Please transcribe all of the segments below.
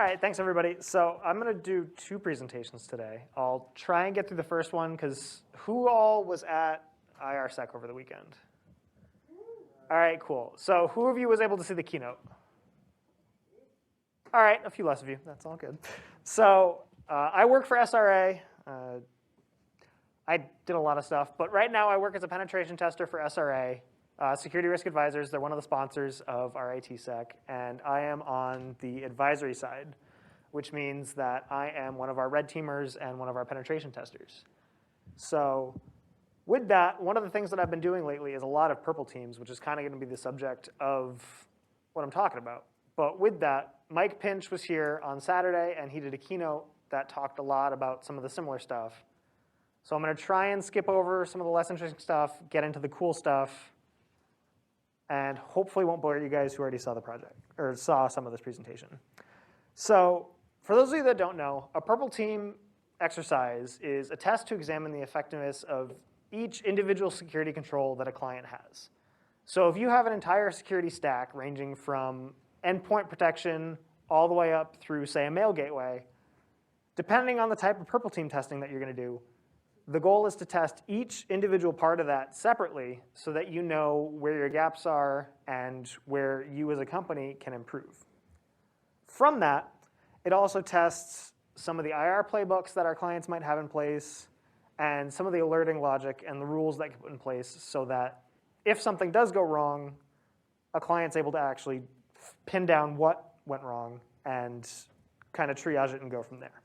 right, thanks everybody. So I'm going to do two presentations today. I'll try and get through the first one because who all was at IRSec over the weekend? All right, cool. So who of you was able to see the keynote? All right, a few less of you. That's all good. So I work for SRA. I did a lot of stuff, but right now I work as a penetration tester for SRA. Security Risk Advisors, they're one of the sponsors of our ITSec, and I am on the advisory side, which means that I am one of our red teamers and one of our penetration testers. So with that, one of the things that I've been doing lately is a lot of purple teams, which is kind of going to be the subject of what I'm talking about. But with that, Mike Pinch was here on Saturday, and he did a keynote that talked a lot about some of the similar stuff. So I'm going to try and skip over some of the less interesting stuff, get into the cool stuff, and hopefully won't bore you guys who already saw the project or saw some of this presentation. So for those of you that don't know, a purple team exercise is a test to examine the effectiveness of each individual security control that a client has. So if you have an entire security stack ranging from endpoint protection all the way up through, say, a mail gateway, depending on the type of purple team testing that you're going to do, the goal is to test each individual part of that separately so that you know where your gaps are and where you as a company can improve. From that, it also tests some of the IR playbooks that our clients might have in place and some of the alerting logic and the rules that get put in place so that if something does go wrong, a client's able to actually pin down what went wrong and kind of triage it and go from there.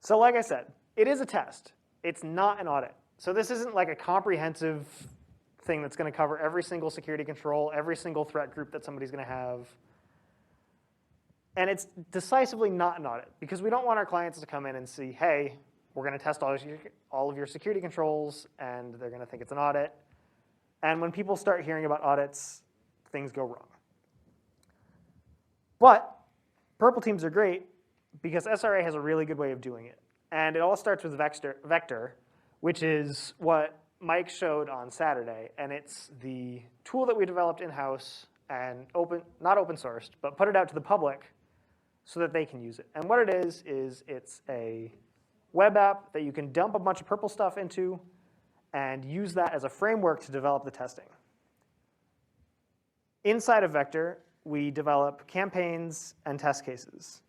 So like I said, it is a test. It's not an audit. So this isn't like a comprehensive thing that's going to cover every single security control, every single threat group that somebody's going to have. And it's decisively not an audit because we don't want our clients to come in and see, hey, we're going to test all of your security controls, and they're going to think it's an audit. And when people start hearing about audits, things go wrong. But purple teams are great because SRA has a really good way of doing it. And it all starts with Vector, which is what Mike showed on Saturday. And it's the tool that we developed in-house and not open sourced, but put it out to the public so that they can use it. And what it is it's a web app that you can dump a bunch of purple stuff into and use that as a framework to develop the testing. Inside of Vector, we develop campaigns and test cases.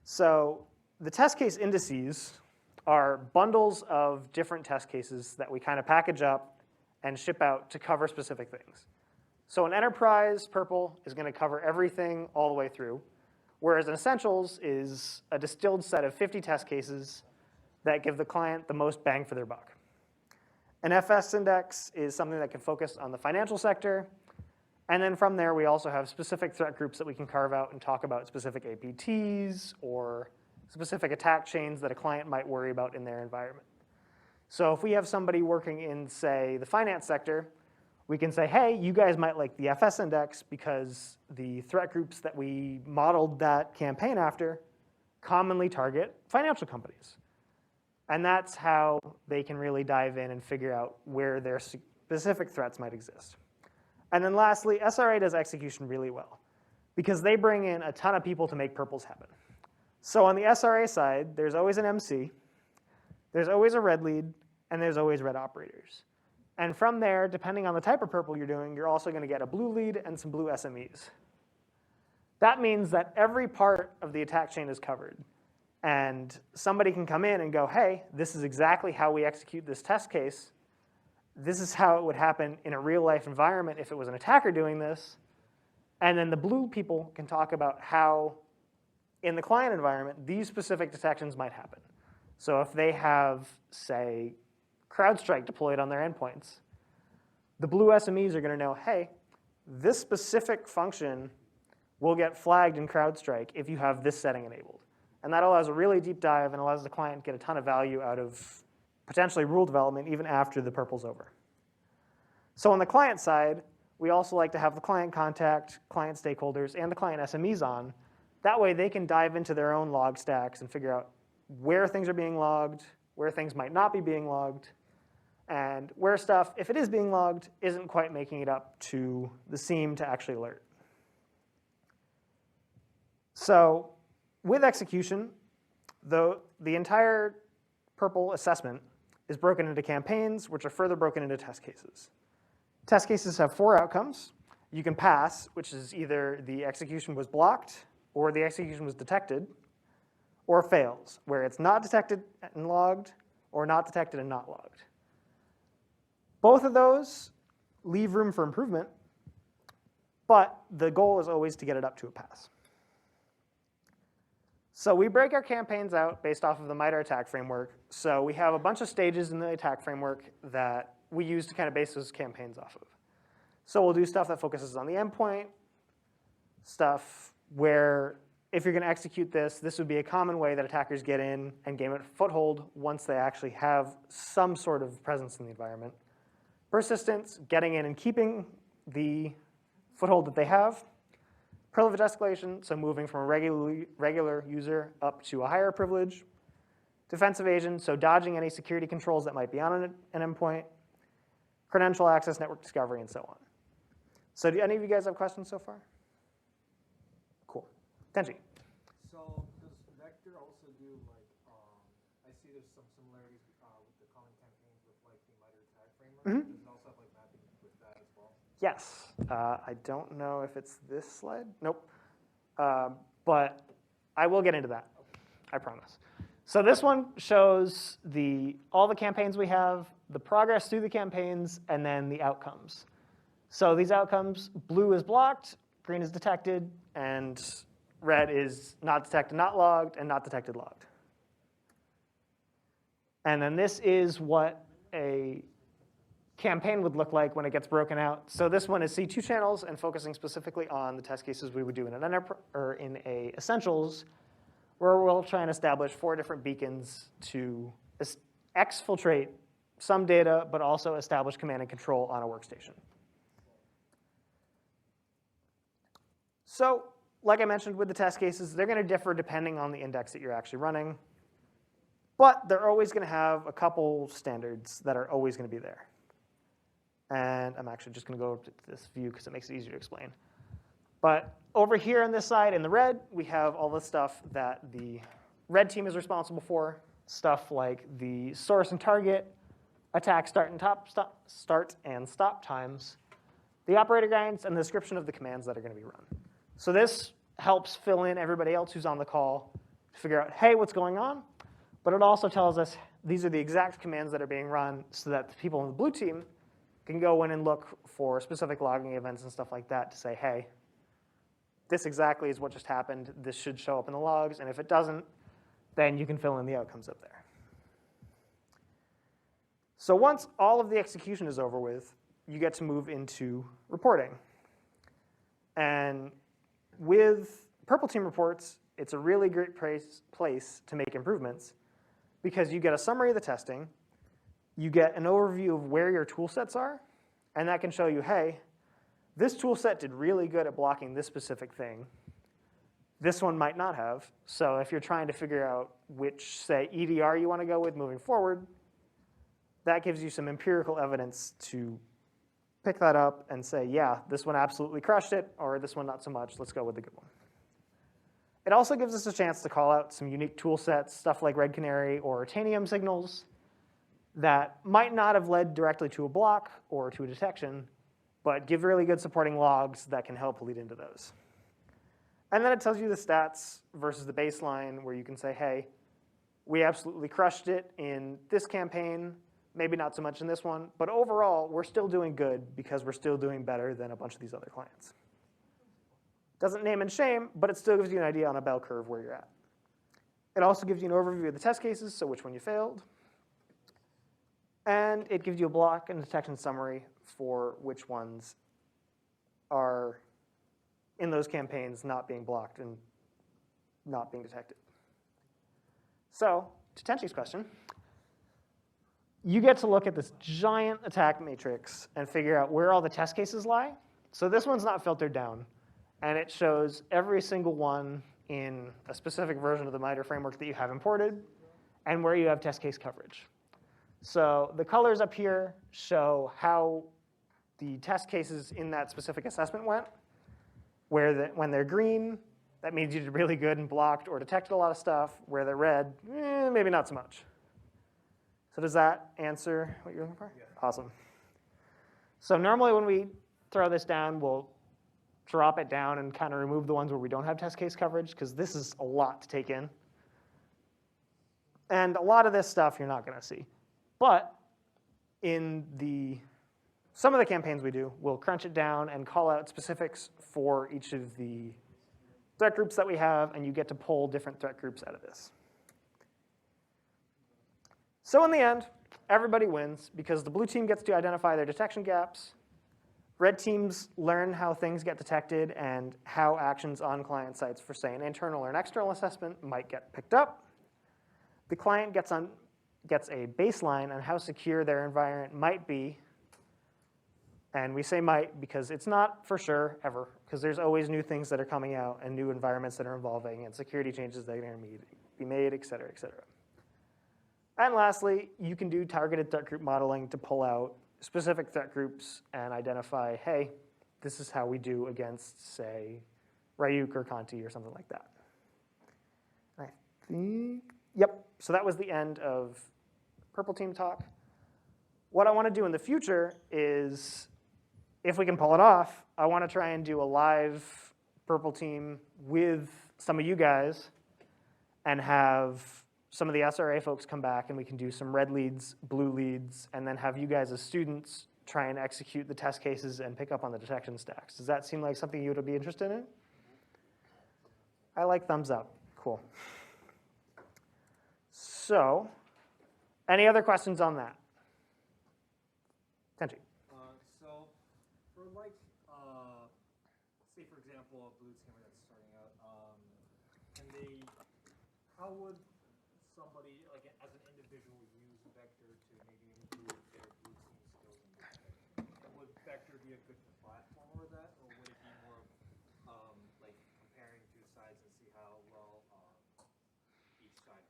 So the test case indices are bundles of different test cases that we kind of package up and ship out to cover specific things. So an enterprise purple is going to cover everything all the way through, whereas an essentials is a distilled set of 50 test cases that give the client the most bang for their buck. An FS index is something that can focus on the financial sector. And then from there, we also have specific threat groups that we can carve out and talk about specific APTs or specific attack chains that a client might worry about in their environment. So if we have somebody working in, say, the finance sector, we can say, hey, you guys might like the FS index because the threat groups that we modeled that campaign after commonly target financial companies. And that's how they can really dive in and figure out where their specific threats might exist. And then lastly, SRA does execution really well because they bring in a ton of people to make purples happen. So on the SRA side, there's always an MC, there's always a red lead, and there's always red operators. And from there, depending on the type of purple you're doing, you're also going to get a blue lead and some blue SMEs. That means that every part of the attack chain is covered. And somebody can come in and go, hey, this is exactly how we execute this test case. This is how it would happen in a real-life environment if it was an attacker doing this. And then the blue people can talk about how in the client environment, these specific detections might happen. So if they have, say, CrowdStrike deployed on their endpoints, the blue SMEs are going to know, hey, this specific function will get flagged in CrowdStrike if you have this setting enabled. And that allows a really deep dive and allows the client to get a ton of value out of potentially rule development even after the purple's over. So on the client side, we also like to have the client contact, client stakeholders, and the client SMEs on. That way they can dive into their own log stacks and figure out where things are being logged, where things might not be being logged, and where stuff, if it is being logged, isn't quite making it up to the SIEM to actually alert. So with execution, the entire purple assessment is broken into campaigns, which are further broken into test cases. Test cases have 4 outcomes. You can pass, which is either the execution was blocked, or the execution was detected, or fails, where it's not detected and logged, or not detected and not logged. Both of those leave room for improvement, but the goal is always to get it up to a pass. So we break our campaigns out based off of the MITRE attack framework. So we have a bunch of stages in the attack framework that we use to kind of base those campaigns off of. So we'll do stuff that focuses on the endpoint, stuff where if you're going to execute this, this would be a common way that attackers get in and gain a foothold once they actually have some sort of presence in the environment. Persistence, getting in and keeping the foothold that they have. Privilege escalation, so moving from a regular user up to a higher privilege. Defense evasion, so dodging any security controls that might be on an endpoint. Credential access, network discovery, and so on. So do any of you guys have questions so far? Cool. Tenji. So does Vector also do like, I see there's some similarities with the common campaigns with like the MITRE attack framework. Mm-hmm. Does it also have like mapping with that as well? Yes. I don't know if it's this slide. Nope. But I will get into that. I promise. So this one shows all the campaigns we have, the progress through the campaigns, and then the outcomes. So these outcomes, blue is blocked, green is detected, and red is not detected, not logged, and not detected, logged. And then this is what a campaign would look like when it gets broken out. So this one is C2 channels and focusing specifically on the test cases we would do in in a essentials, where we'll try and establish 4 different beacons to exfiltrate some data, but also establish command and control on a workstation. So, like I mentioned with the test cases, they're going to differ depending on the index that you're actually running. But they're always going to have a couple standards that are always going to be there. And I'm actually just going to go to this view because it makes it easier to explain. But over here on this side in the red, we have all the stuff that the red team is responsible for. Stuff like the source and target, attack start and stop times, the operator guidance, and the description of the commands that are going to be run. So this helps fill in everybody else who's on the call to figure out, hey, what's going on? But it also tells us these are the exact commands that are being run so that the people on the blue team can go in and look for specific logging events and stuff like that to say, hey, this exactly is what just happened. This should show up in the logs. And if it doesn't, then you can fill in the outcomes up there. So once all of the execution is over with, you get to move into reporting. And with Purple Team reports, it's a really great place to make improvements because you get a summary of the testing, you get an overview of where your tool sets are, and that can show you, hey, this tool set did really good at blocking this specific thing. This one might not have. So if you're trying to figure out which, say, EDR you want to go with moving forward, that gives you some empirical evidence to pick that up and say, yeah, this one absolutely crushed it, or this one not so much. Let's go with the good one. It also gives us a chance to call out some unique tool sets, stuff like Red Canary or Tanium signals that might not have led directly to a block or to a detection, but give really good supporting logs that can help lead into those. And then it tells you the stats versus the baseline where you can say, hey, we absolutely crushed it in this campaign, maybe not so much in this one, but overall, we're still doing good because we're still doing better than a bunch of these other clients. Doesn't name and shame, but it still gives you an idea on a bell curve where you're at. It also gives you an overview of the test cases, so which one you failed. And it gives you a block and detection summary for which ones are in those campaigns not being blocked and not being detected. So, to Tenchi's question, you get to look at this giant attack matrix and figure out where all the test cases lie. So this one's not filtered down, and it shows every single one in a specific version of the MITRE framework that you have imported and where you have test case coverage. So the colors up here show how the test cases in that specific assessment went, when they're green, that means you did really good and blocked or detected a lot of stuff. Where they're red, maybe not so much. So does that answer what you're looking for? Yeah. Awesome. So normally when we throw this down, we'll drop it down and kind of remove the ones where we don't have test case coverage, because this is a lot to take in. And a lot of this stuff you're not going to see. But in some of the campaigns we do, we'll crunch it down and call out specifics for each of the threat groups that we have, and you get to pull different threat groups out of this. So in the end, everybody wins, because the blue team gets to identify their detection gaps. Red teams learn how things get detected and how actions on client sites for, say, an internal or an external assessment might get picked up. The client gets a baseline on how secure their environment might be. And we say might because it's not for sure ever, because there's always new things that are coming out and new environments that are evolving and security changes that are going to be made, et cetera, et cetera. And lastly, you can do targeted threat group modeling to pull out specific threat groups and identify, hey, this is how we do against, say, Ryuk or Conti or something like that. I think, yep, so that was the end of purple team talk. What I want to do in the future is, if we can pull it off, I want to try and do a live purple team with some of you guys and have some of the SRA folks come back, and we can do some red leads, blue leads, and then have you guys as students try and execute the test cases and pick up on the detection stacks. Does that seem like something you would be interested in? I like thumbs up. Cool. So, any other questions on that? Tenji. So, for like, say for example, a blue teamer that's starting out, how would somebody, like as an individual, use Vector to maybe improve their blue team skills in Vector? Would Vector be a good platform for that, or would it be more like comparing two sides and see how well each side?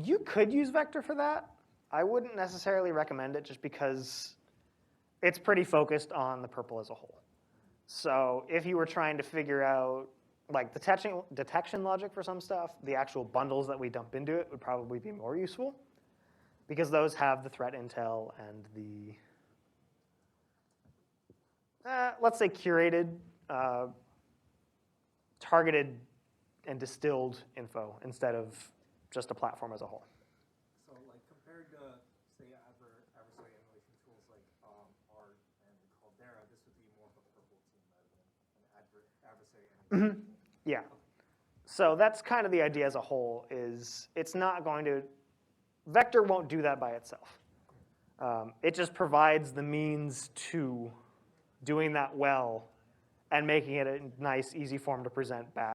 You could use Vector for that. I wouldn't necessarily recommend it, just because it's pretty focused on the purple as a whole. So if you were trying to figure out like the detection logic for some stuff, the actual bundles that we dump into it would probably be more useful, because those have the threat intel and the, let's say, curated, targeted, and distilled info instead of just a platform as a whole. So like compared to, say, adversary emulation tools like R and Caldera, this would be more of a purple team rather than an adversary emulation tool. Yeah. So that's kind of the idea as a whole, is it's not going to, Vector won't do that by itself. It just provides the means to doing that well and making it a nice, easy form to present back.